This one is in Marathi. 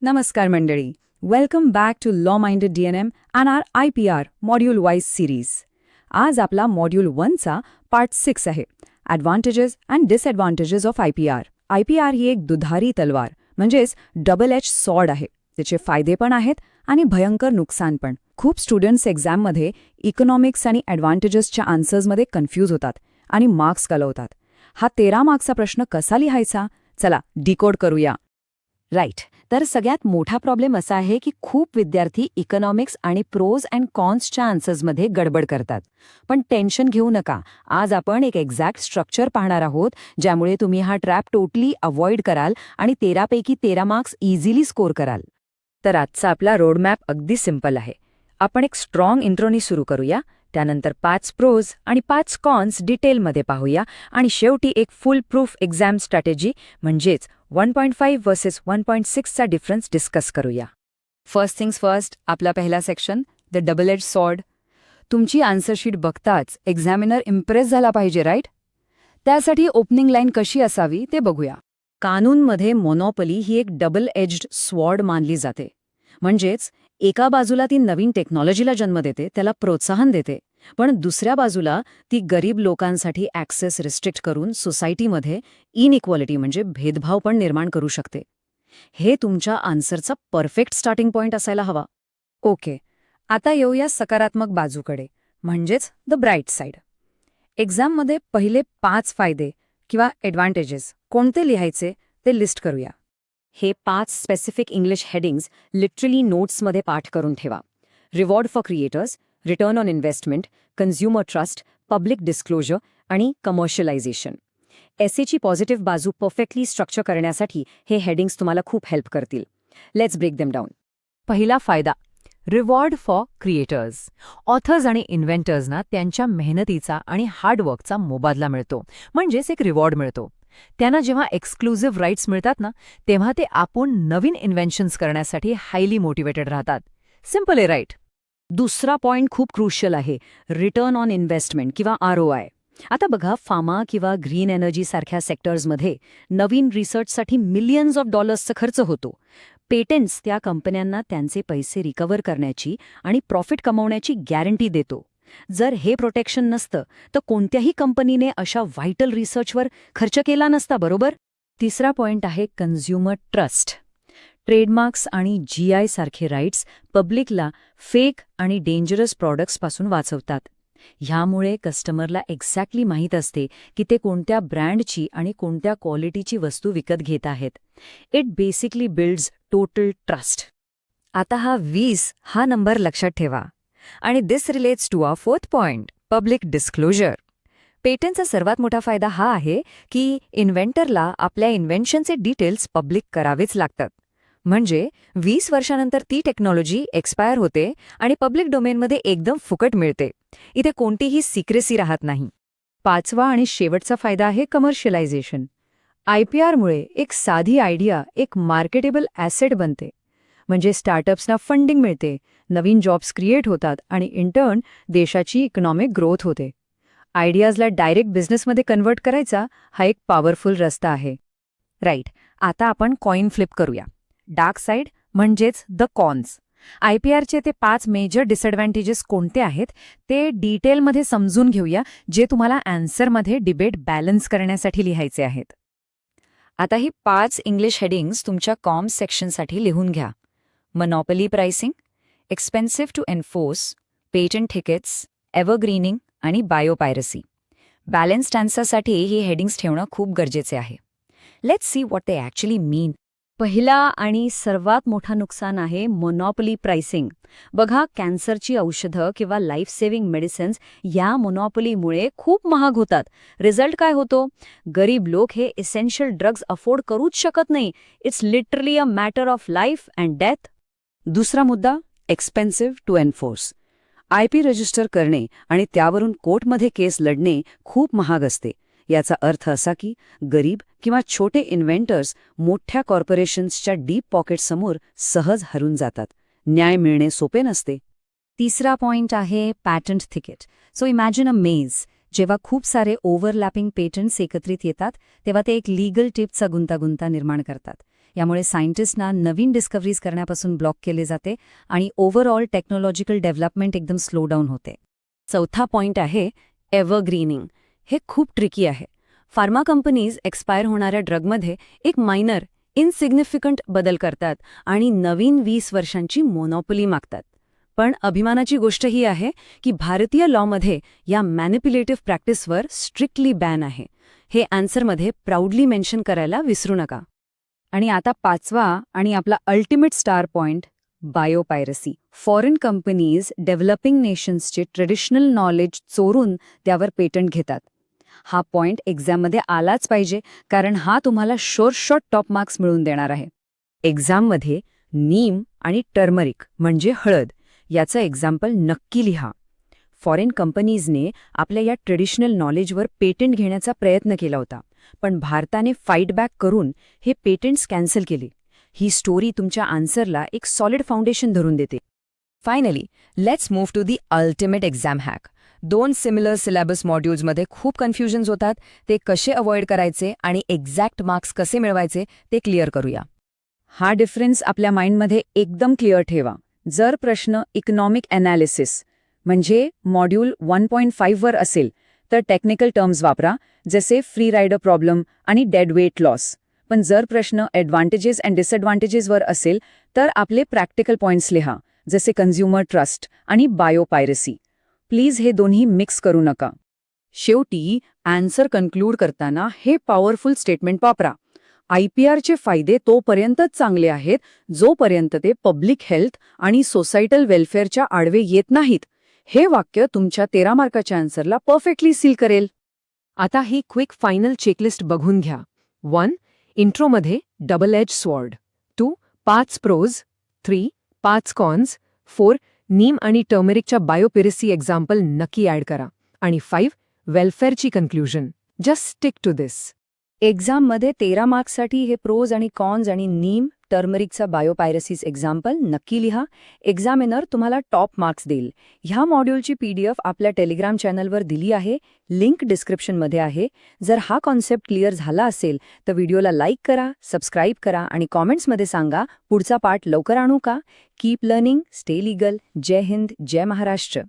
नमस्कार मंडळी. Welcome back to law minded DNM and R IPR module wise series. आज आपला मॉड्यूल 1चा पार्ट 6 आहे, advantages and disadvantages of IPR. IPR ही एक दुधारी तलवार म्हणजेच डबल एज सॉर्ड आहे. त्याचे फायदे पण आहेत आणि भयंकर नुकसान पण. खूप स्टुडंट्स एक्झाममध्ये इकॉनॉमिक्स आणि ॲडव्हान्टेजेसच्या आन्सर्समध्ये कन्फ्यूज होतात आणि मार्क्स गलवतात. हा 13 मार्क्सचा प्रश्न कसा लिहायचा, चला डिकोड करूया. राईट. तर सगळ्यात मोठा प्रॉब्लेम असा आहे की खूप विद्यार्थी इकॉनॉमिक्स आणि प्रोज अँड कॉन्सच्या आन्सर्समध्ये गडबड करतात. पण टेन्शन घेऊ नका. आज आपण एक एक्झॅक्ट स्ट्रक्चर पाहणार आहोत, ज्यामुळे तुम्ही हा ट्रॅप टोटली अवॉइड कराल आणि 13 पैकी 13 मार्क्स इझिली स्कोर कराल. तर आजचा आपला रोडमॅप अगदी सिंपल आहे. आपण एक स्ट्रॉंग इंट्रोनी सुरू करूया, त्यानंतर 5 प्रोज आणि 5 कॉन्स डिटेलमध्ये पाहूया आणि शेवटी एक फुल प्रूफ एक्झाम स्ट्रॅटेजी म्हणजेच 1.5 वर्सेस 1.6चा डिफरन्स डिस्कस करूया. फर्स्ट थिंग्स फर्स्ट, आपला पहिला section the double edge sword. तुमची आन्सरशीट बघताच एक्झामिनर इम्प्रेस झाला पाहिजे, राईट? त्यासाठी ओपनिंग लाईन कशी असावी ते बघूया. कानूनमध्ये मोनोपली ही एक डबल एज्ड स्वॉर्ड मानली जाते. म्हणजेच एका बाजूला ती नवीन टेक्नॉलॉजीला जन्म देते, त्याला प्रोत्साहन देते, पण दुसऱ्या बाजूला ती गरीब लोकांसाठी ॲक्सेस रिस्ट्रिक्ट करून सोसायटीमध्ये इनइक्वालिटी म्हणजे भेदभाव पण निर्माण करू शकते. हे तुमच्या आन्सरचा परफेक्ट स्टार्टिंग पॉइंट असायला हवा. ओके, आता येऊया सकारात्मक बाजूकडे, म्हणजेच द ब्राईट साईड. एक्झाममध्ये पहिले 5 फायदे किंवा ॲडव्हान्टेजेस कोणते लिहायचे ते लिस्ट करूया. हे 5 स्पेसिफिक इंग्लिश हेडिंग्स लिटरली नोट्समध्ये पाठ करून ठेवा. Reward for creators, return on investment, consumer trust, public disclosure आणि कमर्शियलायझेशन. एसेची पॉझिटिव्ह बाजू परफेक्टली स्ट्रक्चर करण्यासाठी हे हेडिंग्स तुम्हाला खूप हेल्प करतील. Let's break them down. पहिला फायदा, रिवॉर्ड फॉर क्रिएटर्स. ऑथर्स आणि इन्व्हेंटर्सना त्यांच्या मेहनतीचा आणि हार्डवर्कचा मोबदला मिळतो, म्हणजेच एक रिवॉर्ड मिळतो. त्यांना जेव्हा एक्सक्लुझिव्ह राईट्स मिळतात ना, तेव्हा ते आपण नवीन इन्व्हेन्शन्स करण्यासाठी हायली मोटिवेटेड राहतात. सिम्पल आहे, राईट? दुसरा पॉइंट खूप क्रुशियल आहे, रिटर्न ऑन इन्व्हेस्टमेंट किंवा ROI. आता बघा, फार्मा किंवा ग्रीन एनर्जी सारख्या सेक्टर्समध्ये नवीन रिसर्चसाठी मिलियन्स ऑफ डॉलर्सचा खर्च होतो. पेटंट्स त्या कंपन्यांना त्यांचे पैसे रिकव्हर करण्याची आणि प्रॉफिट कमवण्याची गॅरंटी देतो. जर हे प्रोटेक्शन नसतं तर कोणत्याही कंपनीने अशा व्हायटल रिसर्चवर खर्च केला नसता, बरोबर? तिसरा पॉइंट आहे कन्झ्युमर ट्रस्ट. ट्रेडमार्क्स आणि GI सारखे राईट्स पब्लिकला फेक आणि डेंजरस प्रॉडक्ट्सपासून वाचवतात. ह्यामुळे कस्टमरला एक्झॅक्टली माहीत असते की ते कोणत्या ब्रँडची आणि कोणत्या क्वालिटीची वस्तू विकत घेत आहेत. It basically builds total trust. आता हा 20 हा नंबर लक्षात ठेवा. आणि this relates to our fourth point, public disclosure. पेटंटचा सर्वात मोठा फायदा हा आहे की इन्व्हेंटरला आपल्या इन्व्हेन्शनचे डिटेल्स पब्लिक करावेच लागतात. म्हणजे 20 वर्षानंतर ती टेक्नॉलॉजी एक्सपायर होते आणि पब्लिक डोमेनमध्ये एकदम फुकट मिळते. इथे कोणतीही सिक्रेसी राहत नाही. 5वा आणि शेवटचा फायदा आहे कमर्शियलायझेशन. IPRमुळे एक साधी आयडिया एक मार्केटेबल ॲसेट बनते. म्हणजे स्टार्टअप्सना फंडिंग मिळते, नवीन जॉब्स क्रिएट होतात आणि इंटर्न देशाची इकॉनॉमिक ग्रोथ होते. आयडियाजला डायरेक्ट बिझनेसमध्ये कन्व्हर्ट करायचा हा एक पॉवरफुल रस्ता आहे. राईट. आता आपण कॉइन फ्लिप करूया. डार्क साईड म्हणजेच द कॉन्स. IPRचे ते 5 मेजर डिसएडव्हान्टेजेस कोणते आहेत ते डिटेलमध्ये समजून घेऊया, जे तुम्हाला आन्सरमध्ये डिबेट बॅलन्स करण्यासाठी लिहायचे आहेत. आता ही 5 इंग्लिश हेडिंग्स तुमच्या कॉम्स सेक्शनसाठी लिहून घ्या. Monopoly pricing, expensive to enforce, patent thickets, evergreening आणि बायोपायरसी. बॅलन्स्ड आन्सरसाठी ही हेडिंग्स ठेवणं खूप गरजेचे आहे. Let's see what they actually mean. पहिला आणि सर्वात मोठा नुकसान आहे मोनोपली प्राइसिंग. बघा, कॅन्सरची औषधं किंवा लाईफ सेव्हिंग मेडिसिन्स या मोनोपलीमुळे खूप महाग होतात. रिझल्ट काय होतो? गरीब लोक हे इसेन्शियल ड्रग्ज अफोर्ड करूच शकत नाही. It's literally a matter of life and death. दुसरा मुद्दा, expensive to enforce. IP register करणे आणि त्यावरून कोर्टमध्ये केस लढणे खूप महाग असते. याचा अर्थ असा की गरीब किंवा छोटे इन्व्हेंटर्स मोठ्या कॉर्पोरेशन्सच्या डीप पॉकेटसमोर सहज हरून जातात. न्याय मिळणे सोपे नसते. तिसरा पॉइंट आहे पॅटंट थिकेट. सो इमॅजिन अ मेज. जेव्हा खूप सारे ओव्हरलॅपिंग पेटंट्स एकत्रित येतात तेव्हा ते एक लीगल टिपचा गुंतागुंता निर्माण करतात. यामुळे सायंटिस्टना नवीन डिस्कव्हरीज करण्यापासून ब्लॉक केले जाते आणि ओव्हरऑल टेक्नॉलॉजिकल डेव्हलपमेंट एकदम स्लो डाऊन होते. चौथा पॉइंट आहे एव्हरग्रीनिंग. हे खूप ट्रिकी आहे. फार्मा कंपनीज एक्सपायर होणाऱ्या ड्रगमध्ये एक मायनर, इनसिग्निफिकंट बदल करतात आणि नवीन 20 वर्षांची मोनोपोली मागतात. पण अभिमानाची गोष्ट ही आहे की भारतीय लॉमध्ये या मॅनिप्युलेटिव्ह प्रॅक्टिसवर स्ट्रिक्टली बॅन आहे. हे आन्सरमध्ये प्राऊडली मेन्शन करायला विसरू नका. आणि आता पाचवा आणि आपला ultimate star point, biopiracy. Foreign companies developing नेशन्सचे ट्रेडिशनल नॉलेज चोरून त्यावर पेटंट घेतात. हा पॉइंट एक्झाममध्ये आलाच पाहिजे, कारण हा तुम्हाला शॉर्ट टॉप मार्क्स मिळवून देणार आहे. एक्झाममध्ये नीम आणि टर्मरिक म्हणजे हळद याचं एक्झाम्पल नक्की लिहा. फॉरेन कंपनीजने आपल्या या ट्रेडिशनल नॉलेजवर पेटंट घेण्याचा प्रयत्न केला होता, पण भारताने फाईट बॅक करून हे पेटंट्स कॅन्सल केले. ही स्टोरी तुमच्या आन्सरला एक सॉलिड फाउंडेशन धरून देते. Finally, let's move to the ultimate exam hack. 2 similar syllabus मॉड्यूल्समध्ये खूप कन्फ्युजन्स होतात. ते कसे अवॉइड करायचे आणि एक्झॅक्ट मार्क्स कसे मिळवायचे ते क्लिअर करूया. हा डिफरन्स आपल्या माइंडमध्ये एकदम क्लिअर ठेवा. जर प्रश्न इकॉनॉमिक ॲनालिसिस म्हणजे मॉड्यूल 1.5 वर असेल तर टेक्निकल टर्म्स वापरा, जसे फ्री रायडर प्रॉब्लेम आणि डेड वेट लॉस. पण जर प्रश्न ॲडव्हान्टेजेस अँड डिसएडव्हान्टेजेसवर असेल तर आपले प्रॅक्टिकल पॉइंट्स लिहा, जसे कन्झ्युमर ट्रस्ट आणि बायोपायरसी. प्लीज हे दोन्ही मिक्स करू नका. शेवटी आन्सर कन्क्लूड करताना हे पॉवरफुल स्टेटमेंट वापरा. IPRचे फायदे तोपर्यंतच चांगले आहेत जोपर्यंत ते पब्लिक हेल्थ आणि सोसायटल वेलफेअरच्या आडवे येत नाहीत. हे वाक्य तुमच्या 13 मार्काच्या आन्सरला परफेक्टली सील करेल. आता ही क्विक फायनल चेकलिस्ट बघून घ्या. 1. इंट्रोमध्ये double edge sword. 2. 5 pros. 3. 5 cons. 4. Neem आणि टर्मरिकच्या बायोपेरसी एक्झाम्पल नक्की ॲड करा. आणि 5. वेलफेअरची conclusion. Just stick to this. एक्झाममध्ये 13 मार्क्ससाठी हे प्रोज आणि कॉन्स आणि नीम टर्मरिकचा बायोपायरसीस एक्झाम्पल नक्की लिहा. एक्झामिनर तुम्हाला टॉप मार्क्स देईल. ह्या मॉड्यूलची PDF आपल्या टेलिग्राम चॅनलवर दिली आहे. लिंक डिस्क्रिप्शनमध्ये आहे. जर हा कॉन्सेप्ट क्लिअर झाला असेल तर व्हिडिओला लाईक करा, सबस्क्राईब करा आणि कॉमेंट्समध्ये सांगा पुढचा पार्ट लवकर आणू का. Keep learning, stay legal. Jai Hind, Jai Maharashtra.